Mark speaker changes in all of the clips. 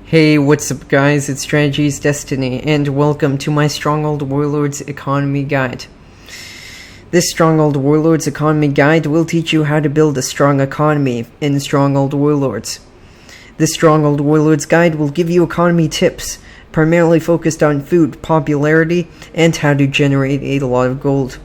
Speaker 1: Hey, what's up guys, it's StrategyIsDestiny, and welcome to my Stronghold Warlords Economy Guide. This Stronghold Warlords Economy Guide will teach you how to build a strong economy in Stronghold Warlords. This Stronghold Warlords Guide will give you economy tips, primarily focused on food, popularity, and how to generate a lot of gold.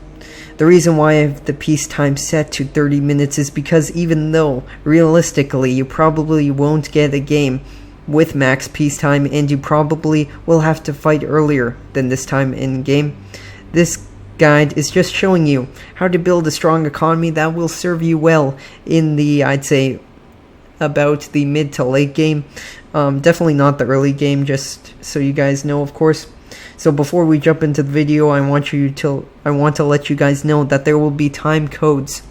Speaker 1: The reason why I have the peacetime set to 30 minutes is because even though, realistically, you probably won't get a game with max peacetime, and you probably will have to fight earlier than this time in game, this guide is just showing you how to build a strong economy that will serve you well in the, I'd say, about the mid to late game. Definitely not the early game, just so you guys know, of course. So before we jump into the video, I want to let you guys know that there will be time codes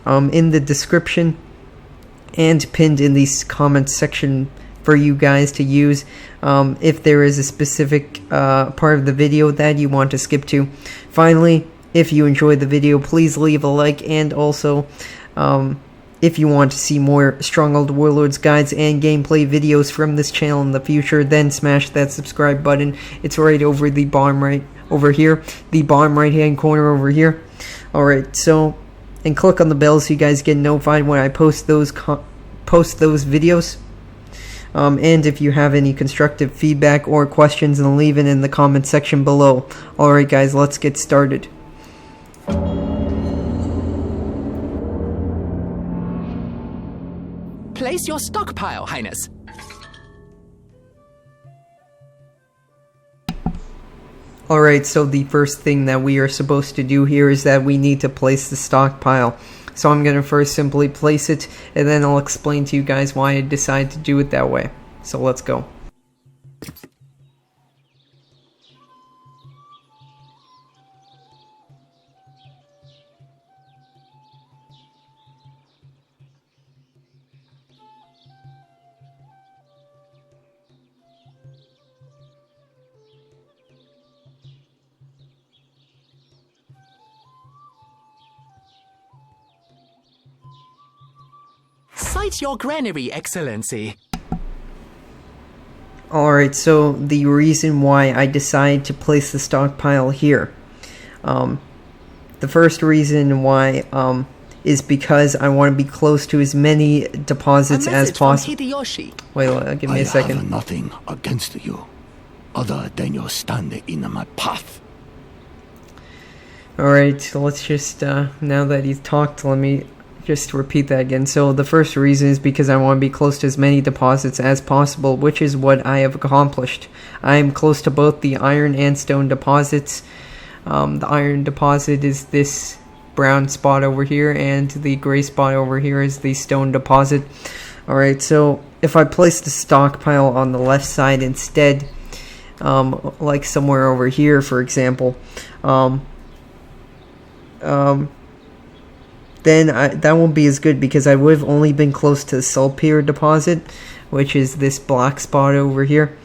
Speaker 1: in the description and pinned in the comments section for you guys to use if there is a specific part of the video that you want to skip to. Finally, if you enjoyed the video, please leave a like, and also if you want to see more Stronghold Warlords guides and gameplay videos from this channel in the future, then smash that subscribe button. It's right over the bottom right over here, the bottom right hand corner over here. Alright, so, and click on the bell so you guys get notified when I post those videos. And if you have any constructive feedback or questions, then leave it in the comment section below. Alright guys, let's get started.
Speaker 2: Place your stockpile, Highness.
Speaker 1: Alright, so the first thing that we are supposed to do here is that we need to place the stockpile. So I'm going to first simply place it, and then I'll explain to you guys why I decided to do it that way. So let's go.
Speaker 2: Cite your Granary, Excellency.
Speaker 1: Alright, so the reason why I decided to place the stockpile here. The first reason why is because I want to be close to as many deposits as possible. Wait, give me a second.
Speaker 3: I have nothing against you, other than your standing in my path.
Speaker 1: Alright, so let's just, now that he's talked, let me just repeat that again. So the first reason is because I want to be close to as many deposits as possible, which is what I have accomplished. I am close to both the iron and stone deposits. The iron deposit is this brown spot over here, and the gray spot over here is the stone deposit. Alright, so if I place the stockpile on the left side instead, like somewhere over here, for example, then that won't be as good, because I would have only been close to the Saltpeter deposit, which is this black spot over here.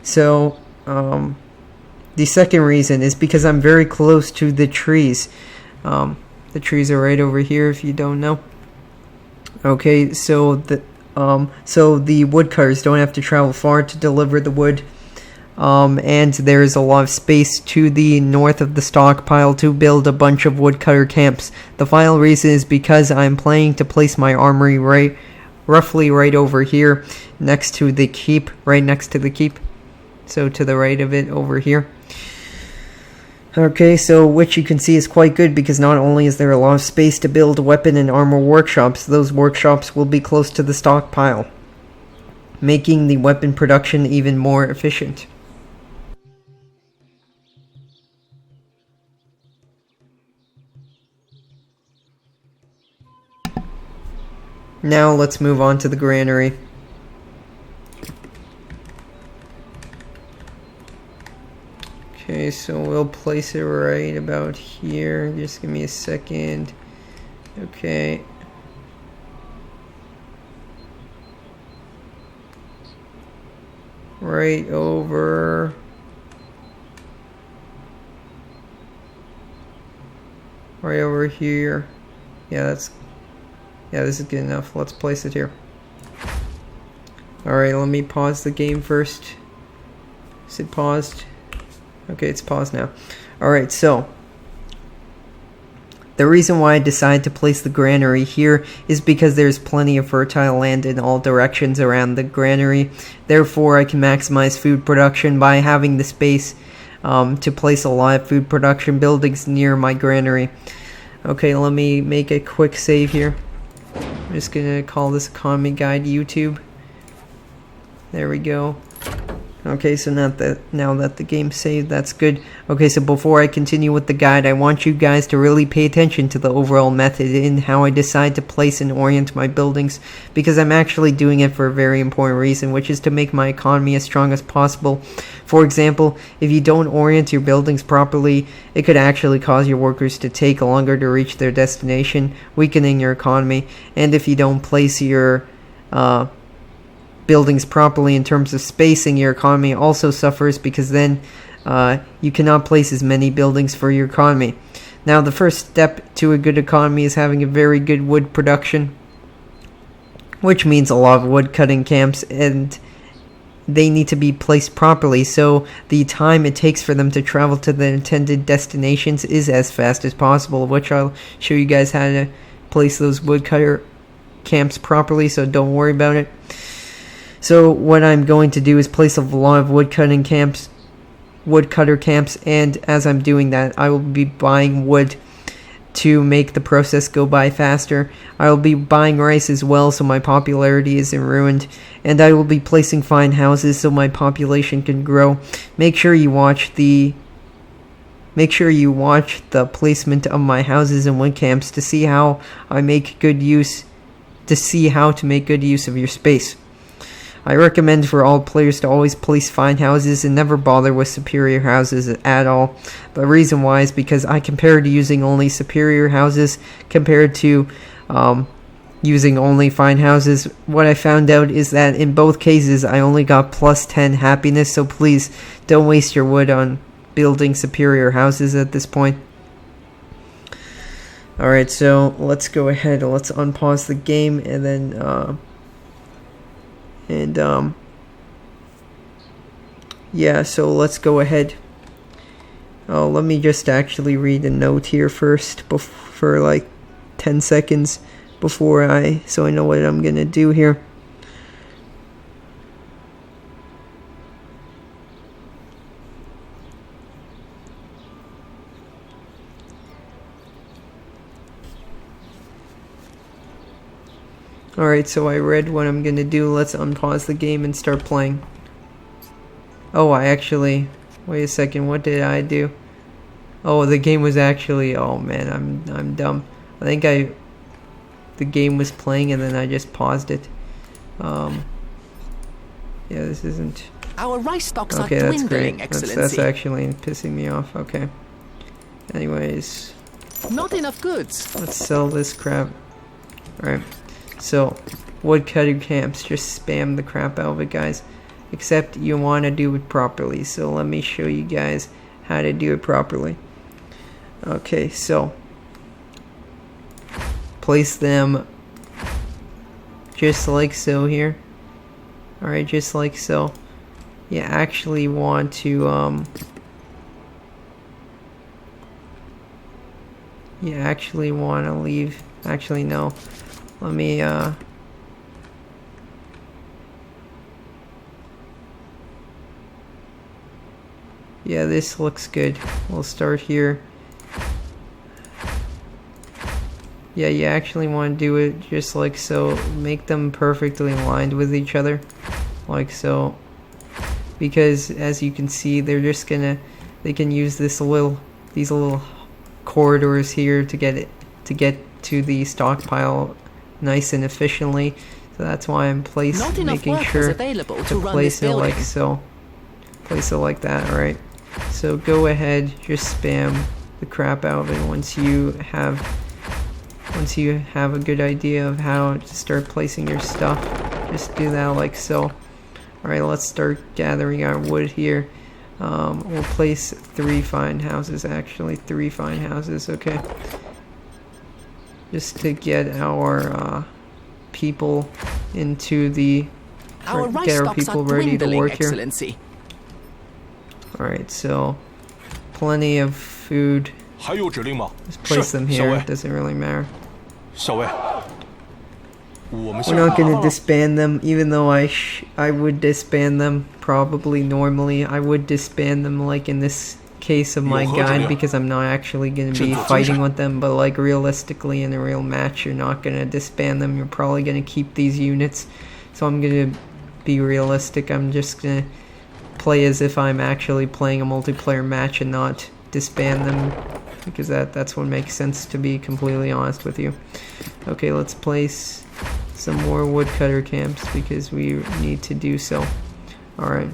Speaker 1: So, the second reason is because I'm very close to the trees. The trees are right over here, if you don't know. Okay, so the woodcutters don't have to travel far to deliver the wood. And there's a lot of space to the north of the stockpile to build a bunch of woodcutter camps. The final reason is because I'm planning to place my armory roughly right over here, next to the keep, right next to the keep. So to the right of it over here. Okay, so which you can see is quite good, because not only is there a lot of space to build weapon and armor workshops, those workshops will be close to the stockpile, making the weapon production even more efficient. Now let's move on to the granary. Okay, so we'll place it right about here. Just give me a second. Okay. Right over here. Yeah, this is good enough. Let's place it here. Alright, let me pause the game first. Is it paused? Okay, it's paused now. Alright, so the reason why I decided to place the granary here is because there's plenty of fertile land in all directions around the granary. Therefore, I can maximize food production by having the space to place a lot of food production buildings near my granary. Okay, let me make a quick save here. I'm just gonna call this Economy Guide YouTube. There we go. Okay, so now that the game's saved, that's good. Okay, so before I continue with the guide, I want you guys to really pay attention to the overall method in how I decide to place and orient my buildings, because I'm actually doing it for a very important reason, which is to make my economy as strong as possible. For example, if you don't orient your buildings properly, it could actually cause your workers to take longer to reach their destination, weakening your economy. And if you don't place your buildings properly in terms of spacing, your economy also suffers, because then you cannot place as many buildings for your economy. Now, the first step to a good economy is having a very good wood production, which means a lot of wood cutting camps, and they need to be placed properly, so the time it takes for them to travel to the intended destinations is as fast as possible, which I'll show you guys how to place those woodcutter camps properly, so don't worry about it. So what I'm going to do is place a lot of woodcutter camps, and as I'm doing that, I will be buying wood to make the process go by faster. I will be buying rice as well, so my popularity isn't ruined, and I will be placing fine houses so my population can grow. Make sure you watch the placement of my houses and wood camps to see how to make good use of your space. I recommend for all players to always place fine houses and never bother with superior houses at all. The reason why is because I compared using only superior houses compared to using only fine houses. What I found out is that in both cases I only got plus 10 happiness, so please don't waste your wood on building superior houses at this point. Alright, so let's go ahead, let's unpause the game, and then yeah, so let's go ahead. Oh, let me just actually read a note here first for like 10 seconds so I know what I'm gonna do here. Alright, so I read what I'm gonna do. Let's unpause the game and start playing. Oh, wait a second, what did I do? Oh, the game was actually, oh man, I'm dumb. I think the game was playing and then I just paused it. Yeah, this isn't...
Speaker 2: Our rice stocks
Speaker 1: okay,
Speaker 2: are
Speaker 1: that's
Speaker 2: dwindling,
Speaker 1: great.
Speaker 2: Excellency.
Speaker 1: That's actually pissing me off. Okay. Anyways.
Speaker 2: Not enough goods.
Speaker 1: Let's sell this crap. Alright. So, woodcutter camps, just spam the crap out of it, guys. Except you want to do it properly. So let me show you guys how to do it properly. Okay, so place them just like so here. Alright, just like so. You actually want to leave. Actually, no. Let me yeah, this looks good. We'll start here. Yeah, you actually want to do it just like so. Make them perfectly aligned with each other, like so. Because as you can see, they can use these little corridors here to get to the stockpile nice and efficiently. So that's why I'm making sure to place it like so. Place it like that, alright? So go ahead, just spam the crap out of it once you have a good idea of how to start placing your stuff. Just do that like so. Alright, let's start gathering our wood here. We'll place 3 fine houses, actually 3 fine houses, okay? Just to get our people into the
Speaker 2: Our rice
Speaker 1: get our
Speaker 2: stocks
Speaker 1: people
Speaker 2: are
Speaker 1: ready to
Speaker 2: dwindling,
Speaker 1: work here.
Speaker 2: Excellency.
Speaker 1: Alright, so plenty of food.
Speaker 4: 还有指令吗？
Speaker 1: Just place them
Speaker 4: 小
Speaker 1: here.
Speaker 4: 尉
Speaker 1: It doesn't really matter.
Speaker 4: 小尉，我们
Speaker 1: We're not gonna disband them, even though I would disband them probably normally. I would disband them like in this case of my guide because I'm not actually gonna be fighting with them. But like realistically in a real match, you're not gonna disband them. You're probably gonna keep these units. So I'm gonna be realistic. I'm just gonna play as if I'm actually playing a multiplayer match and not disband them. Because that's what makes sense, to be completely honest with you. Okay, let's place some more woodcutter camps because we need to do so. Alright.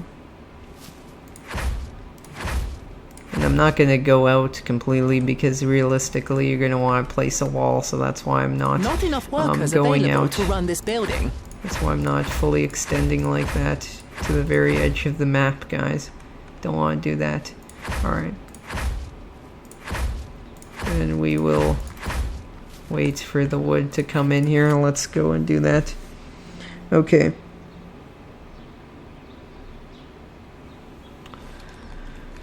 Speaker 1: And I'm not going to go out completely because realistically you're going to want to place a wall, so that's why I'm not
Speaker 2: enough workers
Speaker 1: going
Speaker 2: available
Speaker 1: out.
Speaker 2: to run this building.
Speaker 1: That's why I'm not fully extending like that to the very edge of the map, guys. Don't want to do that. Alright. And we will wait for the wood to come in here. Let's go and do that. Okay.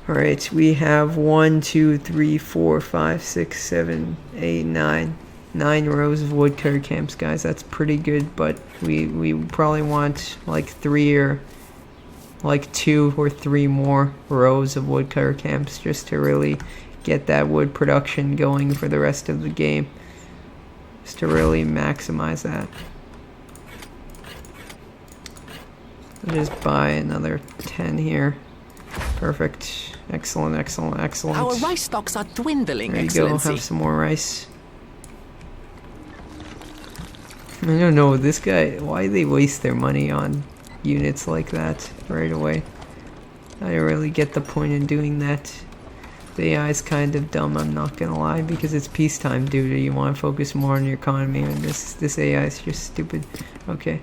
Speaker 1: Alright, we have 1, 2, 3, 4, 5, 6, 7, 8, 9. 9 rows of woodcutter camps, guys. That's pretty good, but we probably want like 3 or like 2 or 3 more rows of woodcutter camps just to really get that wood production going for the rest of the game, just to really maximize that. I'll just buy another 10 here. Perfect. Excellent, excellent, excellent.
Speaker 2: Our rice stocks are dwindling,
Speaker 1: There you go,
Speaker 2: Excellency.
Speaker 1: have some more rice. I don't know, this guy, why they waste their money on units like that right away. I don't really get the point in doing that. The AI is kind of dumb, I'm not gonna lie, because it's peacetime, dude. You want to focus more on your economy, and this AI is just stupid. Okay.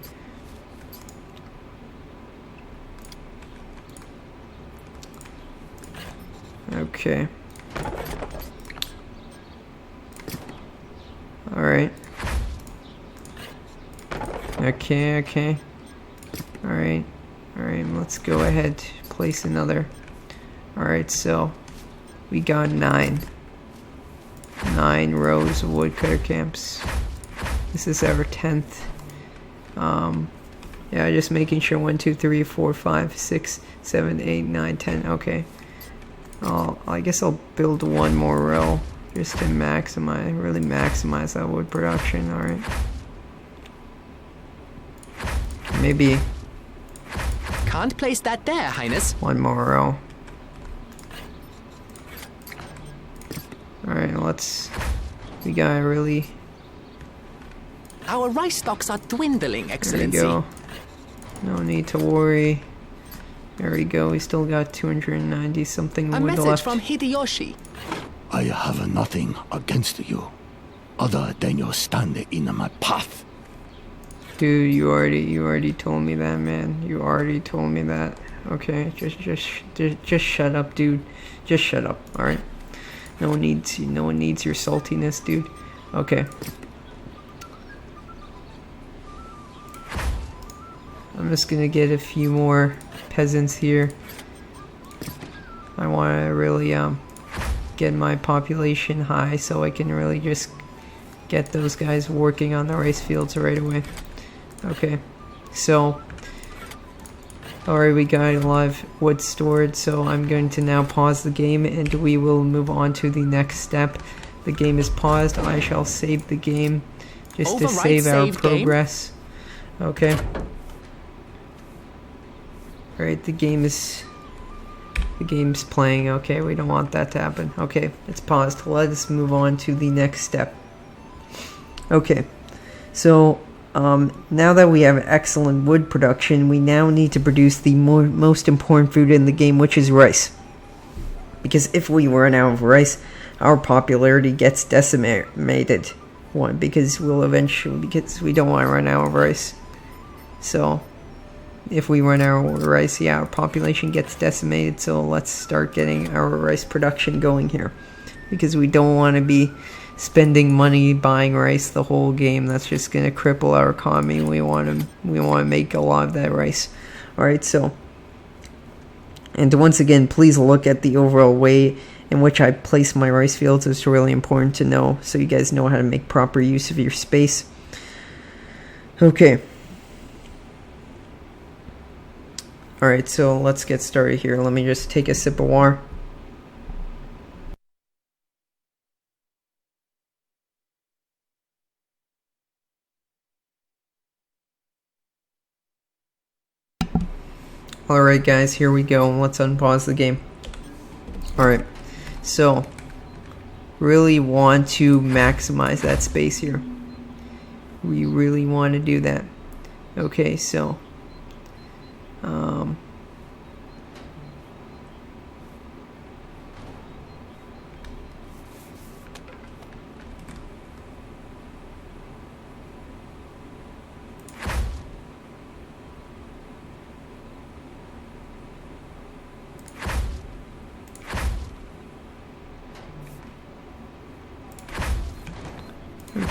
Speaker 1: Okay. Alright. Okay, okay. Alright. Alright, let's go ahead. Place another. Alright, so we got 9 rows of woodcutter camps. This is our 10th. Yeah, just making sure 1, 2, 3, 4, 5, 6, 7, 8, 9, 10. Okay. I guess I'll build 1 more row just to really maximize that wood production. Alright. Maybe
Speaker 2: Can't place that there, Highness.
Speaker 1: 1 more row. Alright, we gotta really...
Speaker 2: Our rice stocks are dwindling,
Speaker 1: There we
Speaker 2: Excellency.
Speaker 1: go. No need to worry. There we go, we still got 290 something
Speaker 2: A
Speaker 1: wood
Speaker 2: message
Speaker 1: left.
Speaker 2: from Hideyoshi.
Speaker 3: I have nothing against you, other than you stand in my path.
Speaker 1: Dude, you already told me that, man. You already told me that. Okay, just shut up, dude. Just shut up, alright? No one needs your saltiness, dude. Okay. I'm just gonna get a few more peasants here. I want to really get my population high so I can really just get those guys working on the rice fields right away. Okay, so alright, we got a lot of wood stored, so I'm going to now pause the game and we will move on to the next step. The game is paused. I shall save the game just to
Speaker 2: Overwrite
Speaker 1: save our
Speaker 2: save game.
Speaker 1: progress. Okay. Alright, the game's playing. Okay, we don't want that to happen. Okay, it's paused. Let us move on to the next step. Okay, so now that we have excellent wood production, we now need to produce the most important food in the game, which is rice. Because if we run out of rice, our popularity gets decimated. One, because we don't want to run out of rice. So if we run out of rice, yeah, our population gets decimated. So let's start getting our rice production going here, because we don't want to be spending money buying rice the whole game. That's just gonna cripple our economy. We want to make a lot of that rice. All right, so, and once again, please look at the overall way in which I place my rice fields. It's really important to know, so you guys know how to make proper use of your space. Okay. Alright, so let's get started here. Let me just take a sip of water. Alright guys, here we go. Let's unpause the game. Alright, so really want to maximize that space here. We really want to do that. Okay, so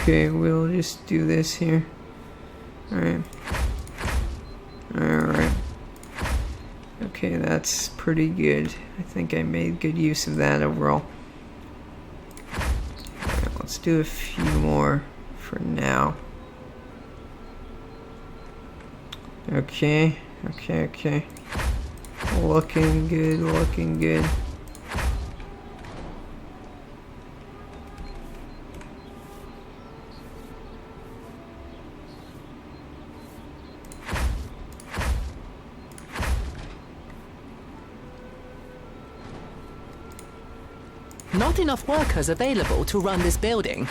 Speaker 1: okay, we'll just do this here. Alright. Alright. Okay, that's pretty good. I think I made good use of that overall. Alright, let's do a few more for now. Okay. Okay. Looking good, looking good.
Speaker 2: Not enough workers available to run this building.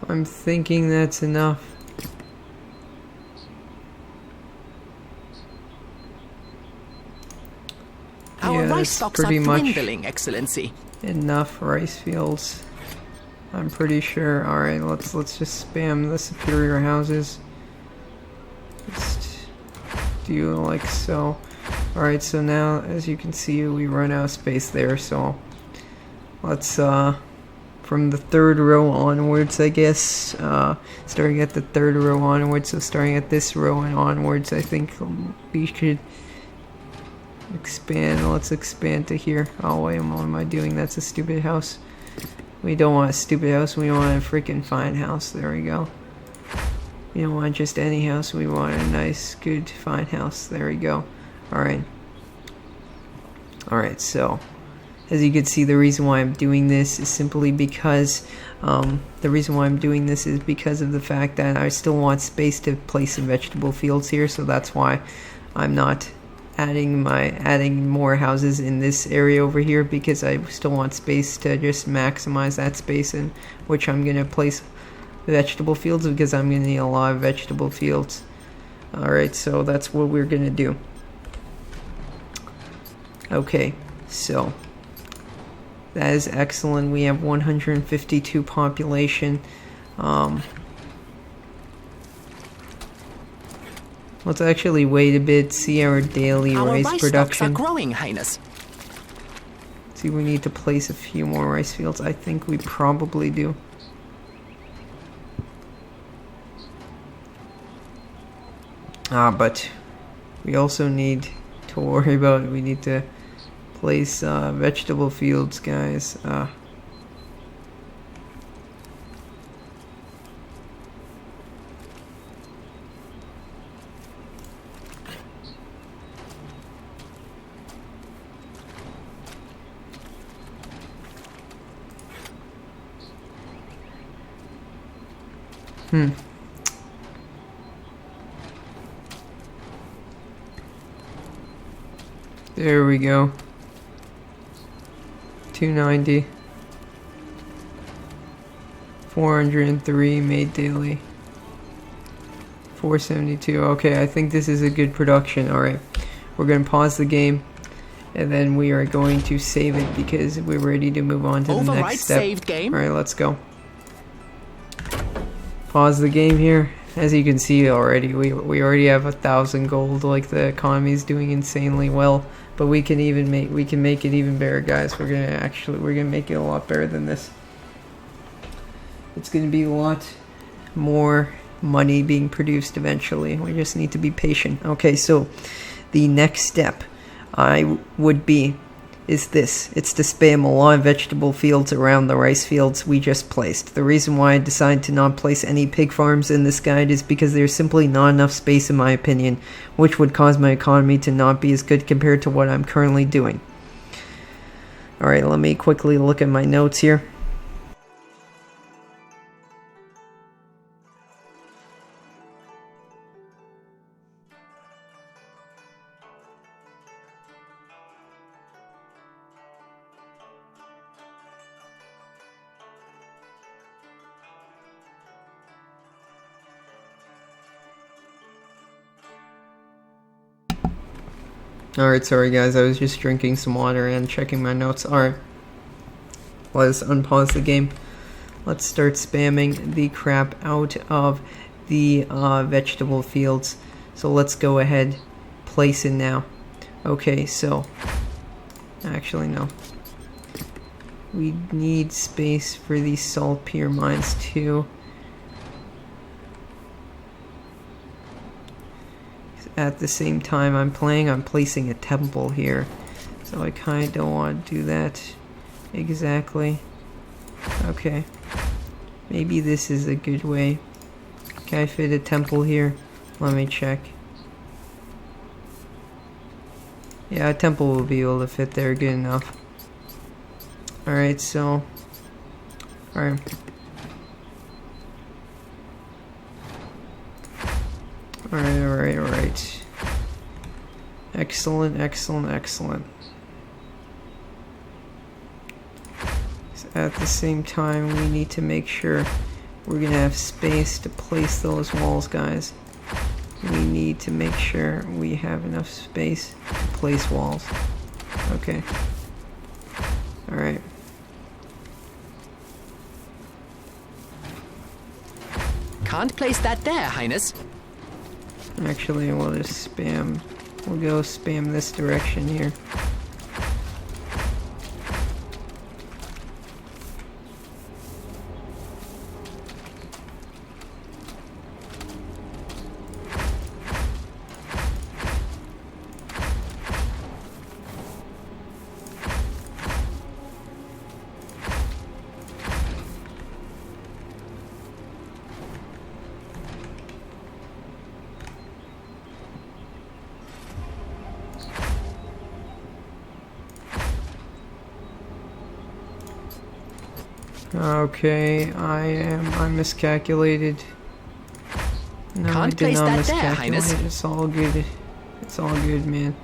Speaker 1: I'm thinking that's enough.
Speaker 2: Our
Speaker 1: Yeah,
Speaker 2: rice
Speaker 1: that's
Speaker 2: stocks are
Speaker 1: pretty much
Speaker 2: dwindling, Excellency.
Speaker 1: enough rice fields. I'm pretty sure. Alright, let's just spam the superior houses. Just do like so. Alright, so now as you can see we run out of space there, so let's from the third row onwards, I guess, starting at the third row onwards, so starting at this row and onwards, I think we should expand. Let's expand to here. Oh wait, what am I doing? That's a stupid house. We don't want a stupid house, we want a freaking fine house. There we go. We don't want just any house, we want a nice, good, fine house. There we go. Alright. Alright, so as you can see, the reason why I'm doing this is simply because of the fact that I still want space to place some vegetable fields here, so that's why I'm not adding more houses in this area over here, because I still want space to just maximize that space in which I'm gonna place vegetable fields, because I'm gonna need a lot of vegetable fields. Alright, so that's what we're gonna do. Okay, so that is excellent. We have 152 population. Let's actually wait a bit, see our daily rice production.
Speaker 2: Our rice stocks are growing, Highness.
Speaker 1: See, we need to place a few more rice fields. I think we probably do. But we also need to worry about, we need to place vegetable fields, guys. There we go. 290. 403 made daily. 472. Okay, I think this is a good production. Alright. We're going to pause the game. And then we are going to save it because we're ready to move on to the next step.
Speaker 2: Saved game.
Speaker 1: Alright, let's go. Pause the game here. as you can see already, we already have 1,000 gold. Like, the economy is doing insanely well, but we can make it even better, guys. We're gonna make it a lot better than this. It's gonna be a lot more money being produced eventually. We just need to be patient. Okay, so the next step is this. It's to spam a lot of vegetable fields around the rice fields we just placed. The reason why I decided to not place any pig farms in this guide is because there's simply not enough space, in my opinion, which would cause my economy to not be as good compared to what I'm currently doing. Alright, let me quickly look at my notes here. Alright, sorry guys, I was just drinking some water and checking my notes. Alright, let's unpause the game. Let's start spamming the crap out of the vegetable fields. So let's go ahead, place it now. Okay, so, actually no. We need space for these saltpeter mines too. At the same time I'm placing a temple here, so I kind of don't want to do that exactly. Okay, maybe this is a good way. Can I fit a temple here? Let me check. Yeah, a temple will be able to fit there good enough. Alright, so alright. Alright. Excellent. So at the same time, we need to make sure we're gonna have space to place those walls, guys. We need to make sure we have enough space to place walls. Okay. Alright.
Speaker 2: Can't place that there, Highness.
Speaker 1: Actually, we'll just spam. We'll go spam this direction here. Okay, I miscalculated. No, I did not miscalculate. It's all good. It's all good, man.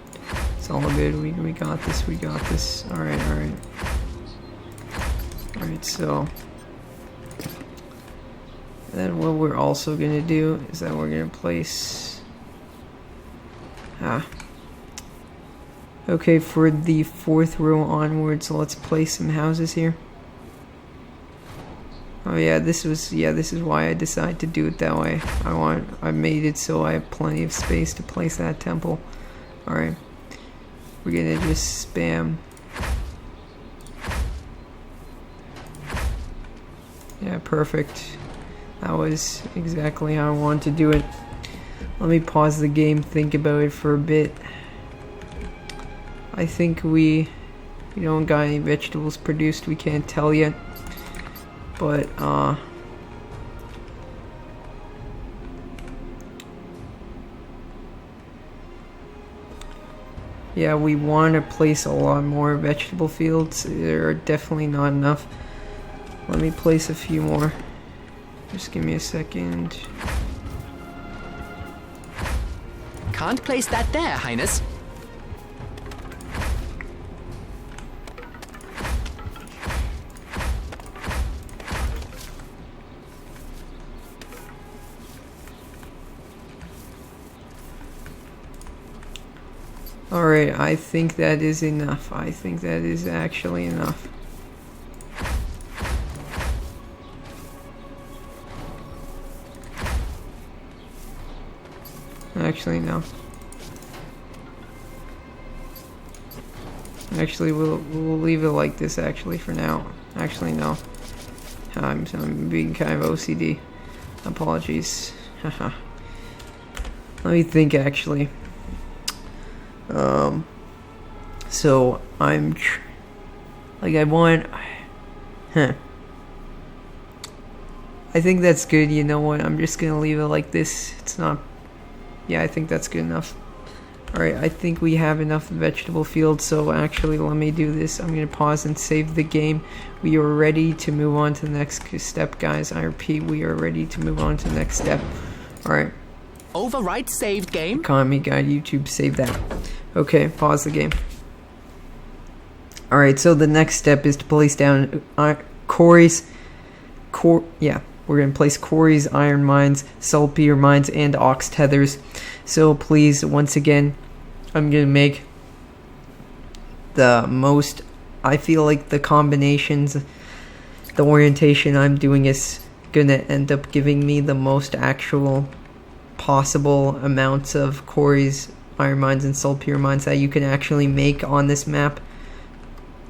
Speaker 1: It's all good. We got this. We got this. Alright. Alright, so then what we're also gonna do is that we're gonna place okay, for the 4th row onwards, let's place some houses here. Oh yeah, this is why I decided to do it that way. I made it so I have plenty of space to place that temple. Alright. We're gonna just spam. Yeah, perfect. That was exactly how I wanted to do it. Let me pause the game, think about it for a bit. I think we don't got any vegetables produced, we can't tell yet. But, yeah, we want to place a lot more vegetable fields. There are definitely not enough. Let me place a few more. Just give me a second.
Speaker 2: Can't place that there, Highness.
Speaker 1: Alright, I think that is enough. I think that is actually enough. Actually, no. Actually, we'll leave it like this. Actually, for now. Actually, no. I'm being kind of OCD. Apologies. Haha. Let me think. Actually. So I'm like I want. Huh. I think that's good. You know what? I'm just gonna leave it like this. It's not. Yeah, I think that's good enough. Alright, I think we have enough vegetable fields, so actually let me do this. I'm going to pause and save the game. We are ready to move on to the next step, guys. I repeat, we are ready to move on to the next step. Alright.
Speaker 2: Overwrite saved game.
Speaker 1: Economy guide, YouTube, save that. Okay, pause the game. Alright, so the next step is to place down quarries. Yeah, we're going to place quarries, iron mines, saltpeter mines, and ox tethers. So please, once again, I'm going to make the most, I feel like the combinations, the orientation I'm doing is going to end up giving me the most actual possible amounts of quarries, iron mines, and saltpeter mines that you can actually make on this map.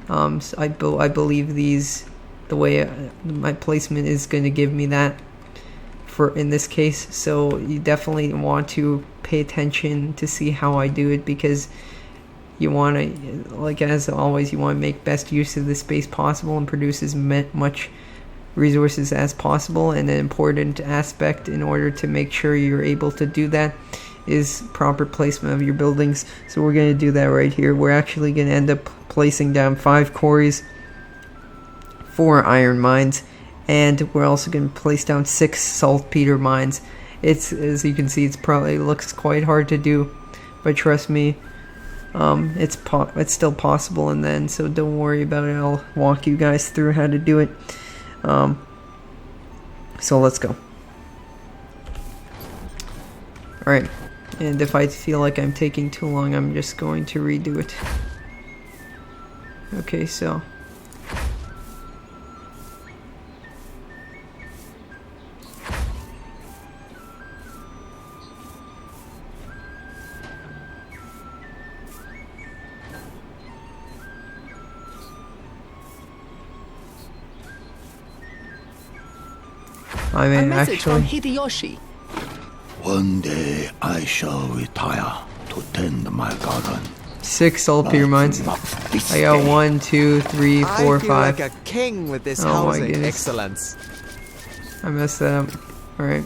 Speaker 1: So I believe the way my placement is going to give me that for in this case. So you definitely want to pay attention to see how I do it, because you want to, like as always, you want to make best use of the space possible and produce as much resources as possible. And an important aspect in order to make sure you're able to do that is proper placement of your buildings. So we're going to do that right here. We're actually going to end up placing down 5 quarries, 4 iron mines, and we're also going to place down 6 saltpeter mines. It's, as you can see, it looks quite hard to do, but trust me, it's still possible. And then, so don't worry about it. I'll walk you guys through how to do it. So let's go. Alright, and if I feel like I'm taking too long, I'm just going to redo it. Okay, so I mean,
Speaker 2: A message from
Speaker 1: actually,
Speaker 2: Hideyoshi.
Speaker 3: One day I shall retire to tend my garden.
Speaker 1: 6 saltpeter mines.
Speaker 3: Not this
Speaker 1: I got
Speaker 3: day.
Speaker 1: 1, 2, 3, 4,
Speaker 2: I feel
Speaker 1: 5.
Speaker 2: like a king with this
Speaker 1: Oh my
Speaker 2: housing
Speaker 1: goodness.
Speaker 2: excellence.
Speaker 1: I messed that up. Alright.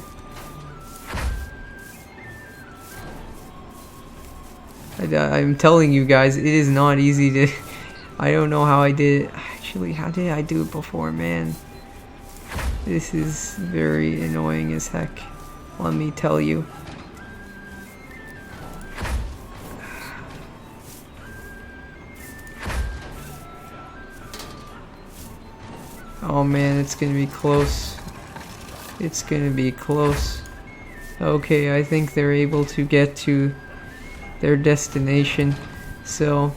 Speaker 1: I'm telling you guys, it is not easy to... I don't know how I did it. Actually, how did I do it before, man? This is very annoying as heck. Let me tell you. Oh man, it's gonna be close. It's gonna be close. Okay, I think they're able to get to their destination. So,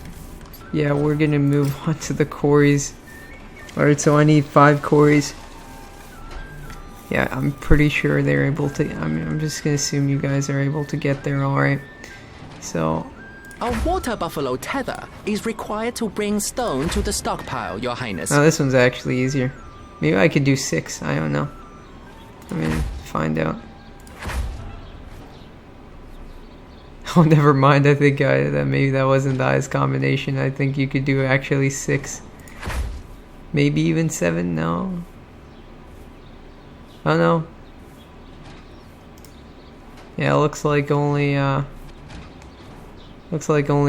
Speaker 1: yeah, we're gonna move on to the quarries. Alright, so I need 5 quarries. Yeah, I'm pretty sure they're able to. I'm just gonna assume you guys are able to get there, alright. So,
Speaker 2: A water buffalo tether is required to bring stone to the stockpile, Your Highness.
Speaker 1: oh, this one's actually easier. Maybe I could do 6, I don't know. I mean, find out. Oh, never mind, I think that maybe that wasn't the highest combination. I think you could do actually 6. Maybe even 7, no. Oh no. Yeah, looks like only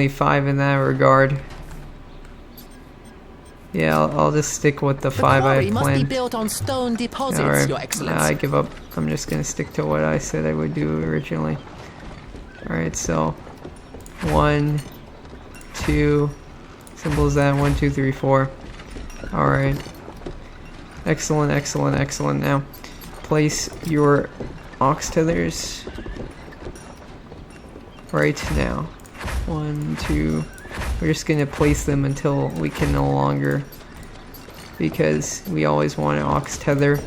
Speaker 1: 5 in that regard. Yeah, I'll just stick with the
Speaker 2: The
Speaker 1: 5 I
Speaker 2: quarry
Speaker 1: had
Speaker 2: must be
Speaker 1: planned.
Speaker 2: built on stone deposits,
Speaker 1: Alright,
Speaker 2: Your Excellence.
Speaker 1: I give up. I'm just gonna stick to what I said I would do originally. Alright, so 1, 2, simple as that. 1, 2, 3, 4. Alright. Excellent, excellent, excellent. Now, place your ox tethers right now. 1, 2. We're just gonna place them until we can no longer, because we always want an ox tether,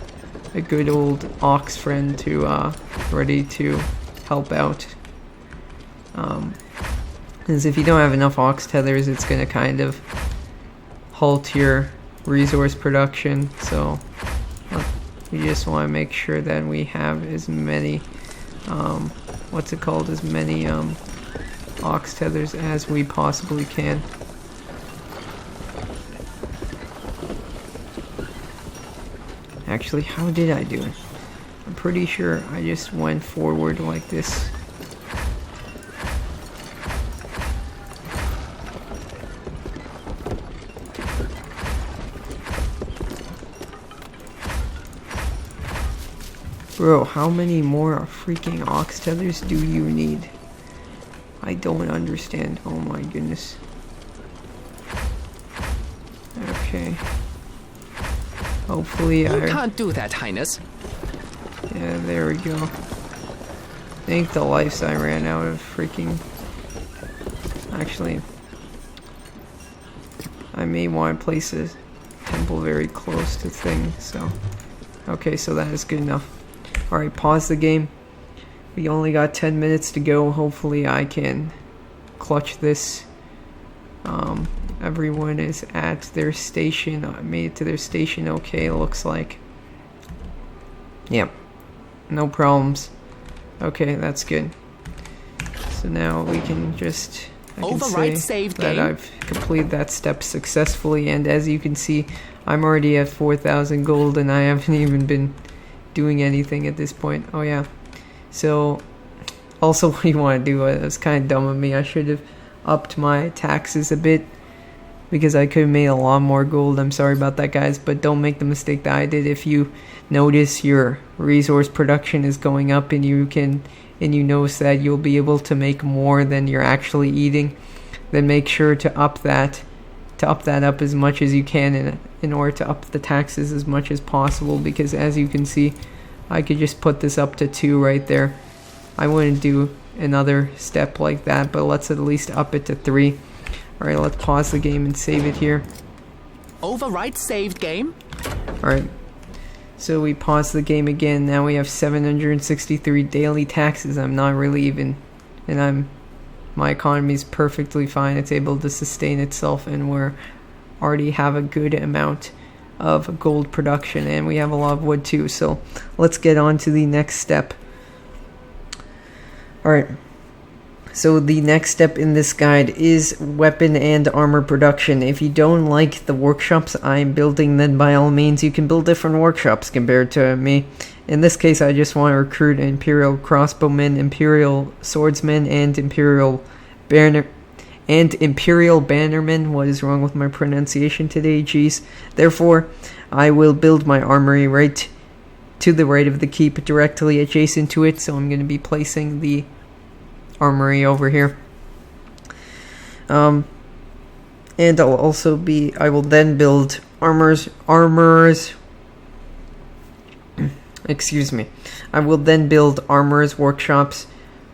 Speaker 1: a good old ox friend to ready to help out. Because if you don't have enough ox tethers, it's going to kind of halt your resource production. So we just want to make sure that we have as many, as many ox tethers as we possibly can. Actually, how did I do it? I'm pretty sure I just went forward like this. Bro, how many more freaking ox tethers do you need? I don't understand. Oh my goodness. Okay. Hopefully
Speaker 2: You can't do that, Highness.
Speaker 1: Yeah, there we go. Thank the lives I ran out of freaking... Actually, I may want to place a temple very close to things, so... Okay, so that is good enough. Alright, pause the game. We only got 10 minutes to go. Hopefully I can clutch this. Everyone is at their station. I made it to their station okay, it looks like. Yep. No problems. Okay, that's good. So now we can just... I can say that I've completed that step successfully, and as you can see, I'm already at 4,000 gold and I haven't even been doing anything at this point. Oh yeah. So, also what you want to do, it was kind of dumb of me. I should have upped my taxes a bit, because I could have made a lot more gold. I'm sorry about that, guys, but don't make the mistake that I did. If you notice your resource production is going up and you notice that you'll be able to make more than you're actually eating, then make sure to up that up as much as you can in order to up the taxes as much as possible, because as you can see, I could just put this up to 2 right there. I wouldn't do another step like that, but let's at least up it to 3. Alright, let's pause the game and save it here.
Speaker 2: Overwrite saved game?
Speaker 1: Alright, so we pause the game again. Now we have 763 daily taxes. I'm not really even, and my economy is perfectly fine. It's able to sustain itself, and we're already have a good amount of gold production, and we have a lot of wood too. So let's get on to the next step. Alright, so the next step in this guide is weapon and armor production. If you don't like the workshops I'm building, then by all means you can build different workshops compared to me. In this case, I just want to recruit Imperial Crossbowmen, Imperial Swordsmen, and Imperial Bannermen. What is wrong with my pronunciation today? Jeez. Therefore, I will build my armory right to the right of the keep, directly adjacent to it. So I'm going to be placing the armory over here. And I will then build armorers. Excuse me. I will then build armorers workshops,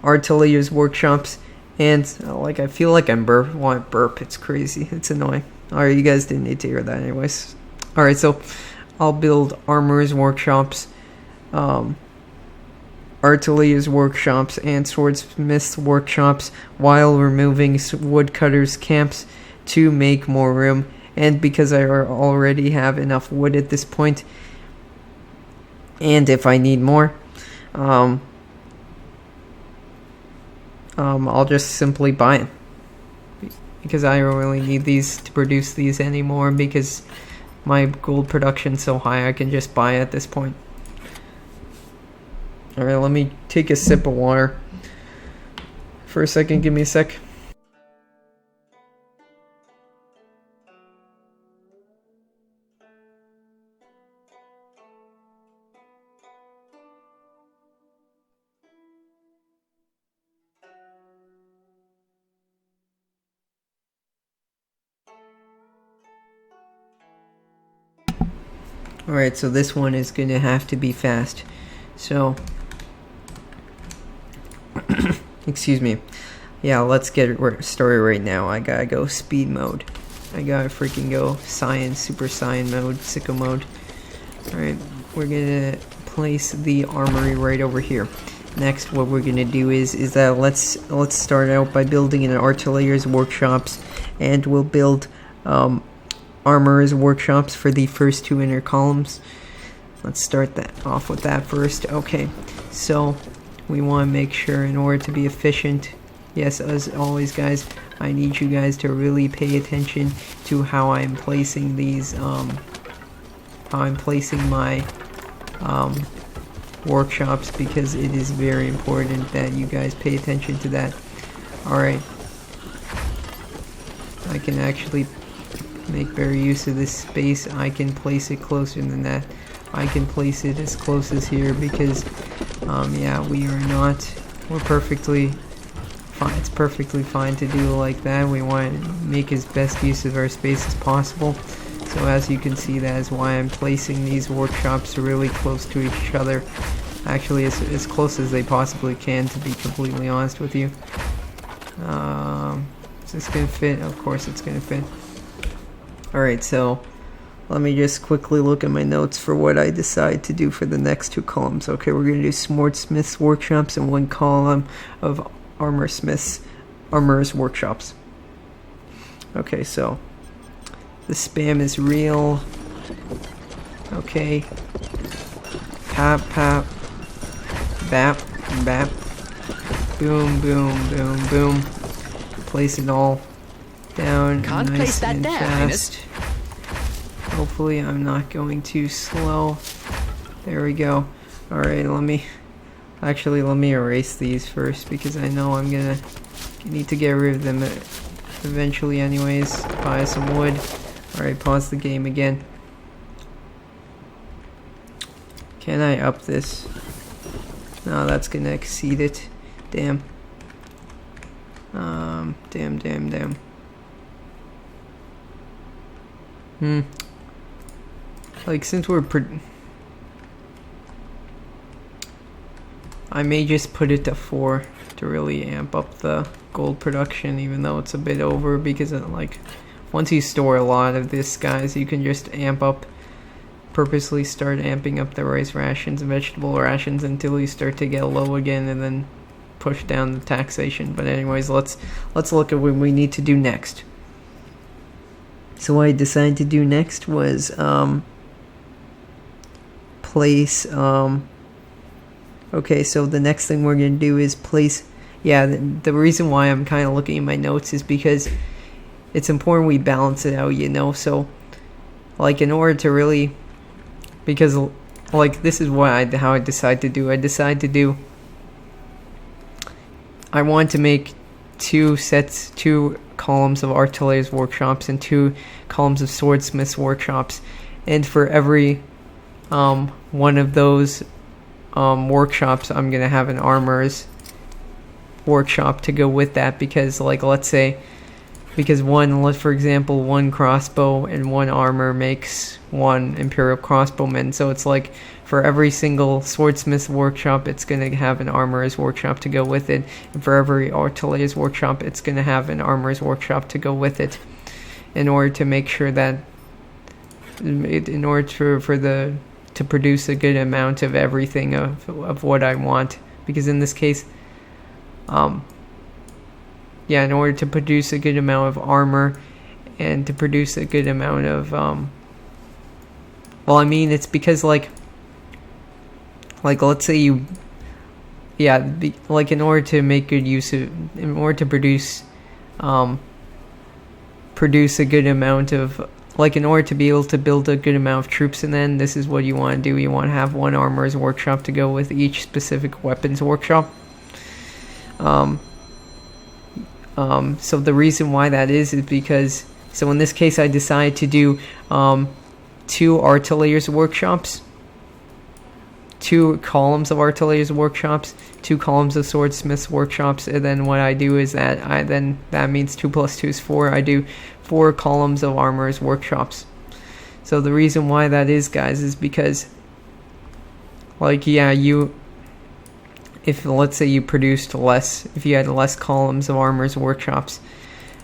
Speaker 1: artilleriers workshops, and I feel like I'm burp. It's crazy. It's annoying. Alright, you guys didn't need to hear that anyways. Alright, so I'll build armorers workshops, artilleriers workshops, and swordsmiths workshops while removing woodcutters camps to make more room. And because I already have enough wood at this point, and if I need more, I'll just simply buy it, because I don't really need these to produce these anymore, because my gold production's so high I can just buy it at this point. Alright, let me take a sip of water for a second. Give me a sec. Alright, so this one is gonna have to be fast. So, excuse me. Yeah, let's get started right now. I gotta go speed mode. I gotta freaking go super science mode, sicko mode. Alright, we're gonna place the armory right over here. next what we're gonna do is that let's start out by building an artillerier's workshops, and we'll build armorer's workshops for the first 2 inner columns. Let's start that off with that first. Okay, so we want to make sure, in order to be efficient, yes, as always guys, I need you guys to really pay attention to how I'm placing these, how I'm placing my workshops, because it is very important that you guys pay attention to that. Alright, I can actually make better use of this space. I can place it closer than that. I can place it as close as here, because yeah, we're perfectly fine. It's perfectly fine to do like that. We want to make as best use of our space as possible. So as you can see, that is why I'm placing these workshops really close to each other. Actually, as close as they possibly can, to be completely honest with you. Is this gonna fit? Of course it's gonna fit. Alright, so let me just quickly look at my notes for what I decide to do for the next 2 columns. Okay, we're gonna do swordsmiths workshops and 1 column of armorer's workshops. Okay, so the spam is real. Okay. Pap, pap. Bap, bap. Boom, boom, boom, boom. Place it all down.
Speaker 2: Can't
Speaker 1: nice
Speaker 2: place that
Speaker 1: and
Speaker 2: there,
Speaker 1: fast. Hopefully I'm not going too slow. There we go. Alright, let me erase these first, because I know I'm gonna need to get rid of them eventually anyways. Buy some wood. Alright, pause the game again. Can I up this? No, that's gonna exceed it. Damn. Damn. Like, since we're I may just put it to 4 to really amp up the gold production, even though it's a bit over, because like, once you store a lot of this, guys, you can just purposely start amping up the rice rations and vegetable rations until you start to get low again, and then push down the taxation. But anyways, let's look at what we need to do next. So what I decided to do next was place okay, so the next thing we're going to do is place, yeah, the reason why I'm kind of looking at my notes is because it's important we balance it out, you know. So like, in order to really, because like, this is how I decide to do. I want to make 2 columns of artillerier's workshops and 2 columns of swordsmiths workshops, and for every one of those workshops, I'm gonna have an armorer's workshop to go with that, because like, let's say, because for example, 1 crossbow and 1 armor makes 1 imperial crossbowman. So it's like, for every single swordsmith's workshop, it's going to have an armorer's workshop to go with it, and for every artillerier's workshop, it's going to have an armorer's workshop to go with it, in order to make sure that, in order to produce a good amount of everything of what I want. Because in this case, yeah, in order to produce a good amount of armor and to produce a good amount of well, I mean, it's because like let's say you, yeah, like, in order to make good use of, in order to produce a good amount of, like, in order to be able to build a good amount of troops, and then this is what you want to do. You want to have 1 armorer's workshop to go with each specific weapons workshop. So the reason why that is because, so in this case, I decided to do 2 artillerier's workshops, 2 columns of artillerier's workshops, 2 columns of swordsmith's workshops, and then what I do is that that means 2 plus 2 is 4. I do 4 columns of armorer's workshops. So the reason why that is, guys, is because, like, yeah, if let's say you produced less, if you had less columns of armorer's workshops,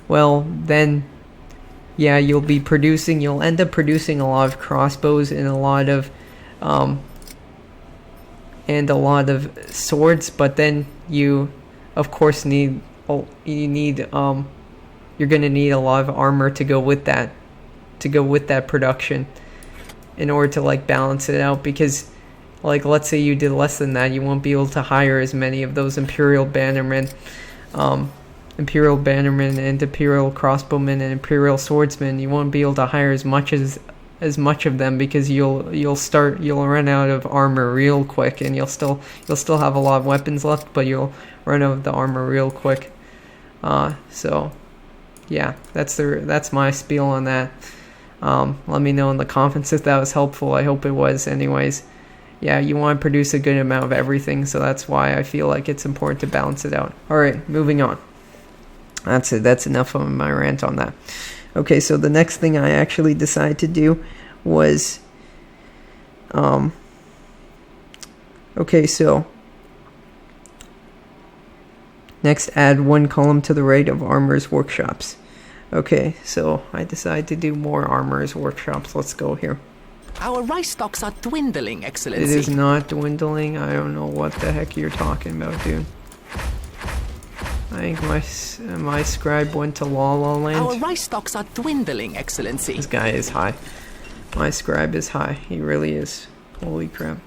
Speaker 1: well, then, yeah, you'll end up producing a lot of crossbows and a lot of and a lot of swords, but then you of course need you're gonna need a lot of armor to go with that production in order to like balance it out, because like let's say you did less than that, you won't be able to hire as many of those Imperial Bannermen and Imperial Crossbowmen and Imperial Swordsmen. You won't be able to hire as much of them, because you'll run out of armor real quick, and you'll still have a lot of weapons left, but you'll run out of the armor real quick. So yeah, that's my spiel on that. Let me know in the comments if that was helpful. I hope it was. Anyways, yeah, you want to produce a good amount of everything, so that's why I feel like it's important to balance it out. Alright, moving on. That's it. That's enough of my rant on that. Okay, so the next thing I actually decided to do was, okay, so next add 1 column to the right of Armor's Workshops. Okay, so I decided to do more Armor's Workshops. Let's go here.
Speaker 2: Our rice stocks are dwindling, Excellency.
Speaker 1: It is not dwindling. I don't know what the heck you're talking about, dude. I think my scribe went to La La Land.
Speaker 2: Our rice stocks are dwindling, Excellency.
Speaker 1: This guy is high. My scribe is high. He really is. Holy crap.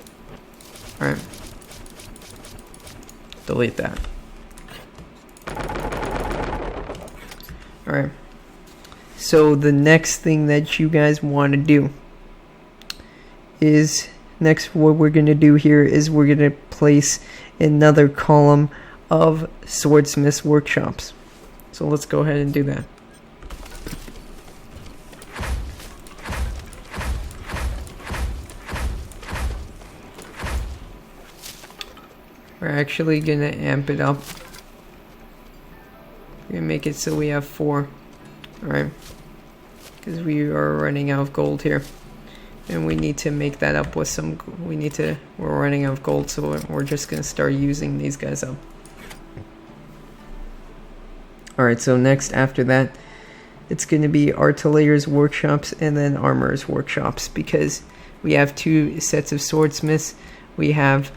Speaker 1: Alright. Delete that. Alright. So the next thing that you guys want to do is, what we're going to do here is we're going to place another column of Swordsmith's Workshops. So let's go ahead and do that. We're actually going to amp it up. We're going to make it so we have 4. Alright. Because we are running out of gold here. And we need to make that up with some... we're running out of gold, so we're just going to start using these guys up. Alright, so next after that, it's going to be Artiller's Workshops and then Armor's Workshops, because we have 2 sets of Swordsmiths. We have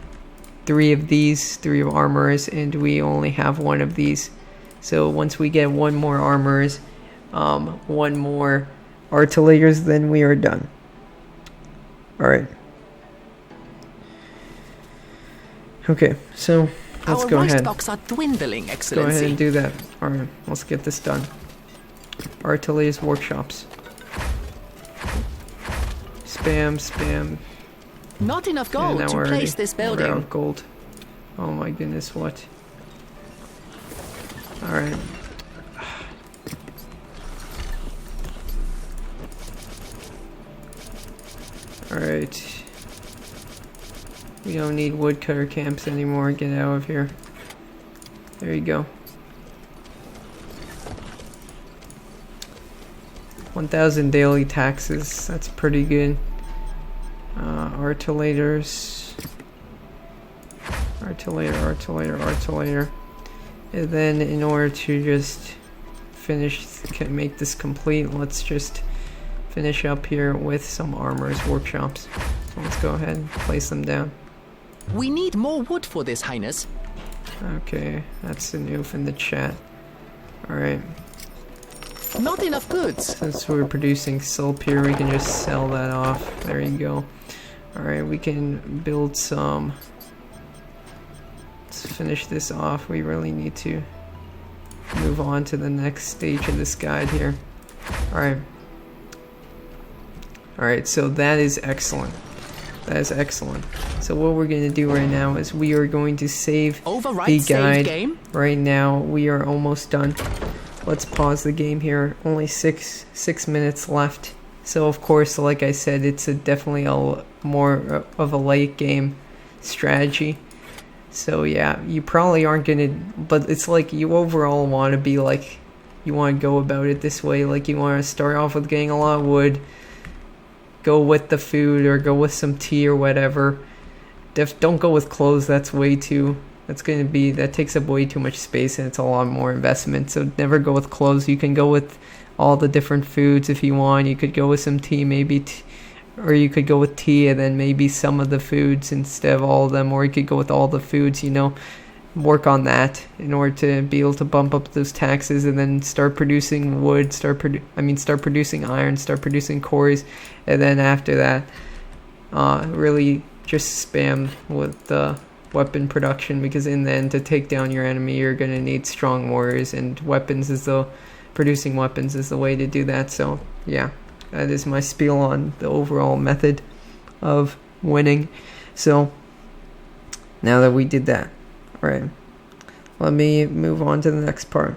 Speaker 1: 3 of these, 3 of Armorers, and we only have 1 of these. So once we get 1 more Armorers, 1 more Artillers, then we are done. Alright. Okay, so let's go ahead.
Speaker 2: Our rice stocks are dwindling, Excellency.
Speaker 1: Go ahead and do that. Alright, let's get this done. Artiller's Workshops. Spam.
Speaker 2: Not enough gold to place this building.
Speaker 1: We're out of gold. Oh my goodness, what? Alright. Alright. We don't need woodcutter camps anymore. Get out of here. There you go. 1,000 daily taxes. That's pretty good. Artillators. Artillator. And then in order to just make this complete, let's just finish up here with some Armor's Workshops. So let's go ahead and place them down.
Speaker 2: We need more wood for this, Highness.
Speaker 1: Okay, that's the new from the chat. Alright.
Speaker 2: Not enough goods.
Speaker 1: Since we're producing Saltpeter, we can just sell that off. There you go. Alright, we can build some... Let's finish this off. We really need to move on to the next stage of this guide here. Alright. Alright, so that is excellent. That is excellent. So what we're going to do right now is we are going to save the guide.
Speaker 2: Game.
Speaker 1: Right now, we are almost done. Let's pause the game here. Only six minutes left. So of course, like I said, it's definitely more of a late game strategy. So yeah, you probably aren't gonna, but it's like you overall want to be like, you want to go about it this way. Like you want to start off with getting a lot of wood, go with the food or go with some tea or whatever. Don't go with clothes. That takes up way too much space and it's a lot more investment. So never go with clothes. You can go with all the different foods if you want. You could go with some tea, maybe Or you could go with tea and then maybe some of the foods instead of all of them. Or you could go with all the foods, you know. Work on that in order to be able to bump up those taxes and then start producing wood, start producing iron, start producing quarries. And then after that, really just spam with the weapon production, because in the end, to take down your enemy, you're going to need strong warriors, and producing weapons is the way to do that. So yeah, that is my spiel on the overall method of winning. So now that we did that, all right, let me move on to the next part.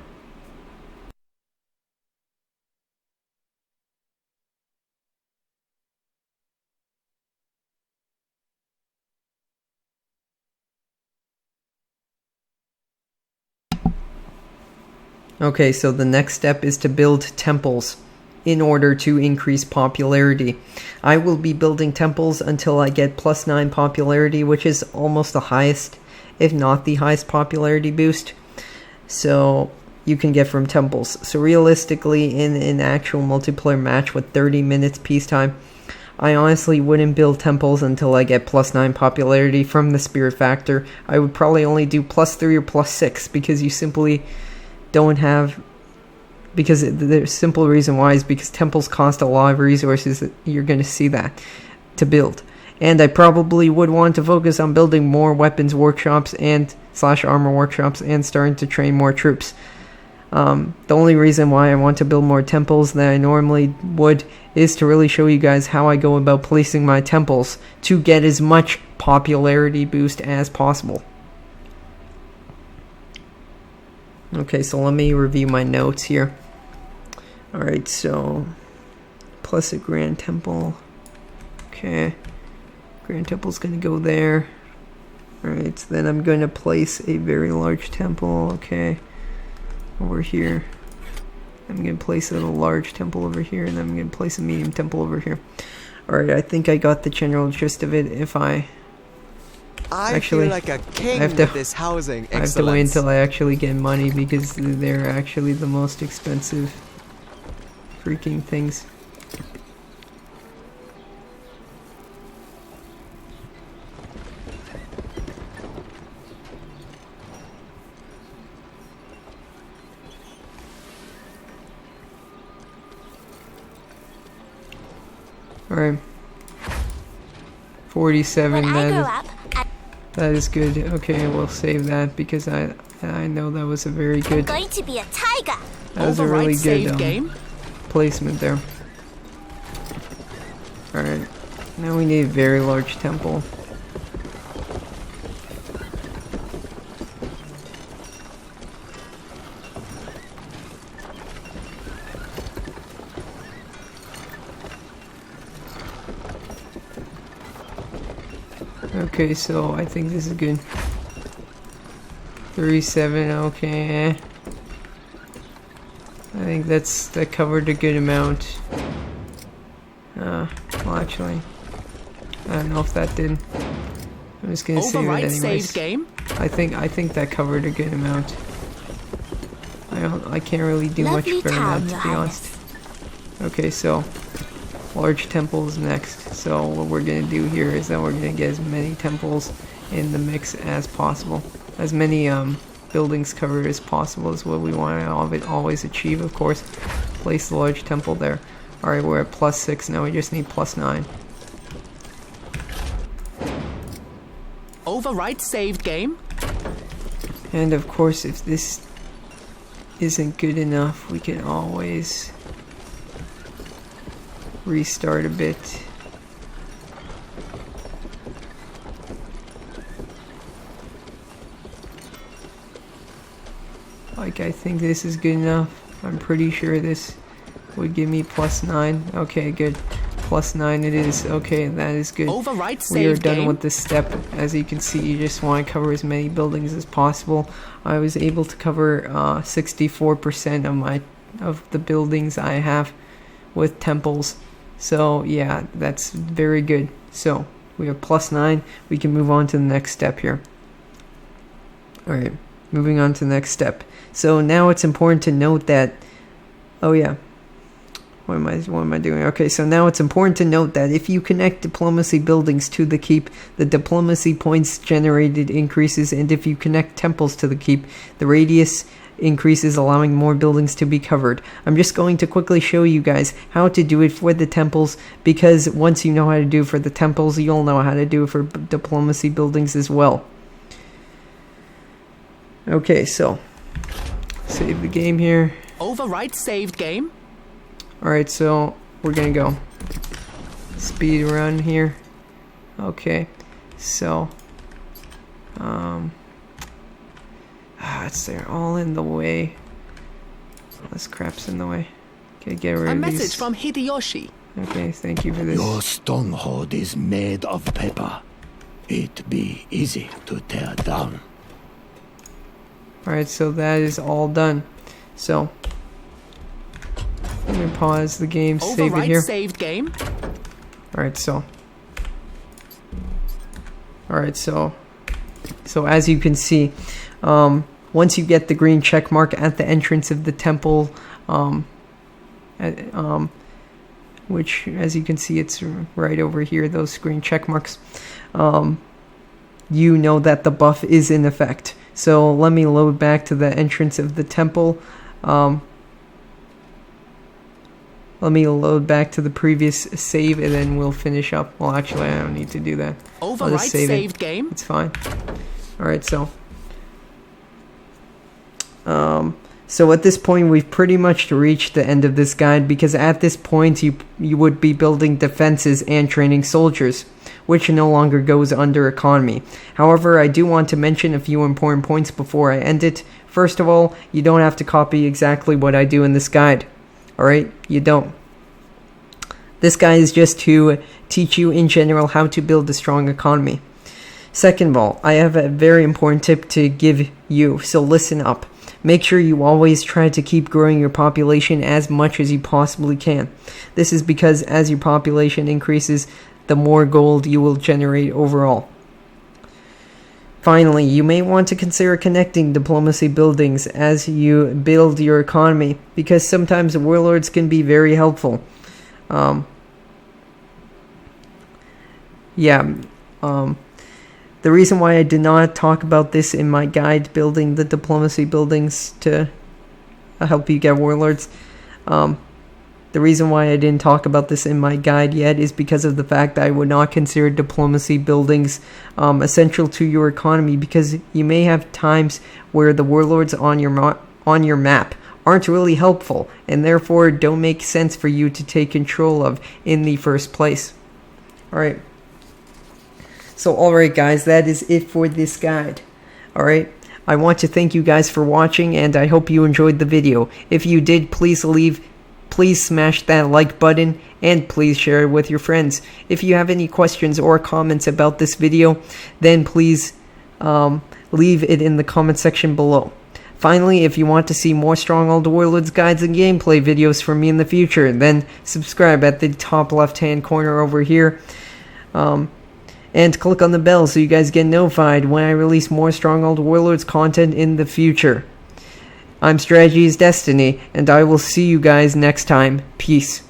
Speaker 1: Okay, so the next step is to build temples in order to increase popularity. I will be building temples until I get +9 popularity, which is almost the highest, if not the highest popularity boost. So you can get from temples. So realistically, in an actual multiplayer match with 30 minutes peacetime, I honestly wouldn't build temples until I get +9 popularity from the spirit factor. I would probably only do +3 or +6, because you simply don't have, because the simple reason why is because temples cost a lot of resources. That you're going to see that to build, and I probably would want to focus on building more weapons workshops and /armor workshops and starting to train more troops. The only reason why I want to build more temples than I normally would is to really show you guys how I go about placing my temples to get as much popularity boost as possible. Okay, so let me review my notes here. Alright, so plus a Grand Temple. Okay, Grand Temple's gonna go there. Alright, so then I'm going to place a very large temple, okay, over here. I'm going to place a large temple over here, and then I'm going to place a medium temple over here. Alright, I think I got the general gist of it. If I
Speaker 5: feel like a king with this housing.
Speaker 1: I have to wait until I actually get money, because they're actually the most expensive freaking things. Alright. 47, that is good. Okay, we'll save that, because I know that was a very good.
Speaker 6: I'm going to be a tiger.
Speaker 1: That was a really good placement there. Alright. Now we need a very large temple. Okay, so I think this is good. 37, okay. I think that covered a good amount. Well, actually, I don't know if that did. I'm just gonna save it anyways.
Speaker 2: Game?
Speaker 1: I think that covered a good amount. I can't really do much better than that, to be honest. Okay, so large temples next. So what we're going to do here is that we're going to get as many temples in the mix as possible. As many buildings covered as possible is what we want to always achieve, of course. Place the large temple there. Alright, we're at +6 now. We just need +9.
Speaker 2: Overwrite saved game?
Speaker 1: And of course, if this isn't good enough, we can always restart a bit. Like, I think this is good enough. I'm pretty sure this would give me +9. Okay, good. +9 it is. Okay, that is good.
Speaker 2: Overwrite
Speaker 1: We are
Speaker 2: save
Speaker 1: done
Speaker 2: game.
Speaker 1: with this step. As you can see, you just want to cover as many buildings as possible. I was able to cover 64% of the buildings I have with temples. So yeah, that's very good. So we have +9. We can move on to the next step here. Alright, moving on to the next step. So now it's important to note that, oh yeah, What am I doing? Okay, so now it's important to note that if you connect diplomacy buildings to the keep, the diplomacy points generated increases, and if you connect temples to the keep, the radius increases, allowing more buildings to be covered. I'm just going to quickly show you guys how to do it for the temples, because once you know how to do it for the temples, you'll know how to do it for diplomacy buildings as well. Okay, so save the game here.
Speaker 2: Overwrite saved game.
Speaker 1: Alright, so we're gonna go speed run here. Okay, so it's there, all in the way. All this crap's in the way. Okay, get rid of these.
Speaker 2: A message from Hideyoshi.
Speaker 1: Okay, thank you for this.
Speaker 3: Your stronghold is made of paper. It be easy to tear down.
Speaker 1: Alright, so that is all done. So let me pause the game, save it here.
Speaker 2: Saved game.
Speaker 1: Alright, so as you can see, once you get the green check mark at the entrance of the temple, which, as you can see, it's right over here, those green check marks, you know that the buff is in effect. So let me load back to the entrance of the temple. Let me load back to the previous save, and then we'll finish up. Well, actually, I don't need to do that.
Speaker 2: Overwrite saved game.
Speaker 1: It's fine. Alright, so at this point, we've pretty much reached the end of this guide, because at this point, you would be building defenses and training soldiers, which no longer goes under economy. However, I do want to mention a few important points before I end it. First of all, you don't have to copy exactly what I do in this guide. Alright, you don't. This guide is just to teach you in general how to build a strong economy. Second of all, I have a very important tip to give you, so listen up. Make sure you always try to keep growing your population as much as you possibly can. This is because as your population increases, the more gold you will generate overall. Finally, you may want to consider connecting diplomacy buildings as you build your economy, because sometimes warlords can be very helpful. The reason why I did not talk about this in my guide, building the diplomacy buildings to help you get warlords, the reason why I didn't talk about this in my guide yet is because of the fact that I would not consider diplomacy buildings essential to your economy, because you may have times where the warlords on your map aren't really helpful, and therefore don't make sense for you to take control of in the first place. Alright. So alright guys, that is it for this guide. Alright. I want to thank you guys for watching, and I hope you enjoyed the video. If you did, please smash that like button, and please share it with your friends. If you have any questions or comments about this video, then please leave it in the comment section below. Finally, if you want to see more Stronghold Warlords guides and gameplay videos from me in the future, then subscribe at the top left hand corner over here. And click on the bell so you guys get notified when I release more Stronghold Warlords content in the future. I'm StrategyIsDestiny, and I will see you guys next time. Peace.